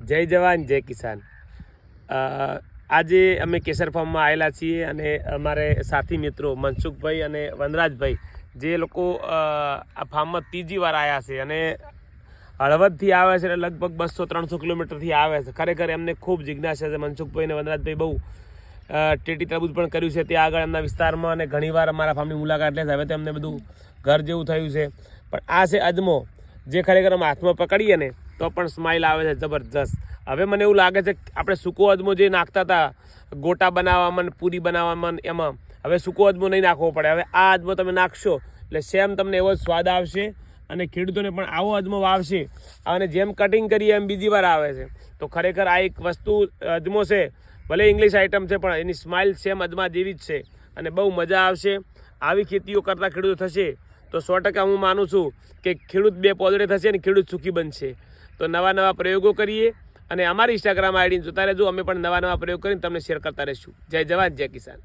જય જવાન જય કિસાન। આજે અમે કેસર ફાર્મમાં આવેલા છીએ અને અમારે સાથી મિત્રો મનસુખભાઈ અને વનરાજભાઈ જે લોકો આ ફાર્મમાં ત્રીજી વાર આવ્યા છે અને હળવદથી આવે છે, લગભગ 200-300 કિલોમીટરથી આવે છે। ખરેખર એમને ખૂબ જિજ્ઞાસા છે। મનસુખભાઈ અને વનરાજભાઈ બહુ ટેટી તરબૂચ પણ કર્યું છે ત્યાં આગળ એમના વિસ્તારમાં અને ઘણીવાર અમારા ફાર્મની મુલાકાત લે છે। હવે તો એમને બધું ઘર જેવું થયું છે, પણ આ છે અજમો, જે ખરેખર અમે હાથમાં પકડીએ ને તો પણ સ્માઇલ આવે છે જબરજસ્ત। હવે મને એવું લાગે છે કે આપણે સૂકો અજમો જે નાખતા હતા ગોટા બનાવવામાં પૂરી બનાવવામાં, એમાં હવે સૂકો અજમો નહીં નાખવો પડે। હવે આ અજમો તમે નાખશો એટલે સેમ તમને એવો સ્વાદ આવશે અને ખેડૂતોને પણ આવો અજમો વાવશે અને જેમ કટિંગ કરીએ એમ બીજી વાર આવે છે। તો ખરેખર આ એક વસ્તુ અજમો છે, ભલે ઇંગ્લિશ આઇટમ છે પણ એની સ્માઇલ સેમ અજમા જેવી જ છે અને બહુ મજા આવશે। આવી ખેતીઓ કરતા ખેડૂતો થશે તો 100% હું માનું છું કે ખેડૂત બે પોદડે થશે અને ખેડૂત સુખી બનશે। તો નવા નવા પ્રયોગો કરીએ અને અમારી ઇન્સ્ટાગ્રામ આઈડી જોતા રહેજો, અમે પણ નવા નવા પ્રયોગ કરીને તમને શેર કરતા રહીશું। જય જવાન જય કિસાન।